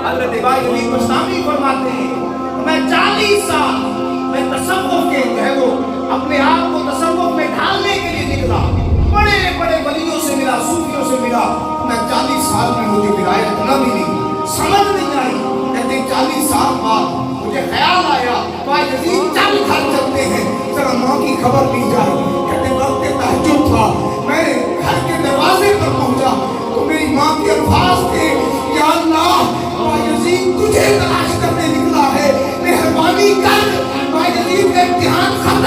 حضرت بائی علی بستامی فرماتے ہیں میں 40 سال میں تصوف کے جو ہے وہ اپنے آپ کو تصوف میں ڈھالنے کے لیے نکلا، بڑے بڑے ولیوں سے ملا، صوفیوں سے ملا، میں 40 سال میں مجھے ولایت نہ ملی، سمجھ نہیں آئی۔ کہتے 40 سال بعد مجھے خیال آیا بائی یزید چل گھر چلتے ہیں، ذرا ماں کی خبر لی جائے۔ کہتے وقت تہجد تھا، میں گھر کے دروازے پر پہنچا تو میری ماں کے الفاظ تھے، یا اللہ بائی یزید تجھے تلاش کرنے نکلا ہے، مہربانی کر بائی یزید کا امتحان ختم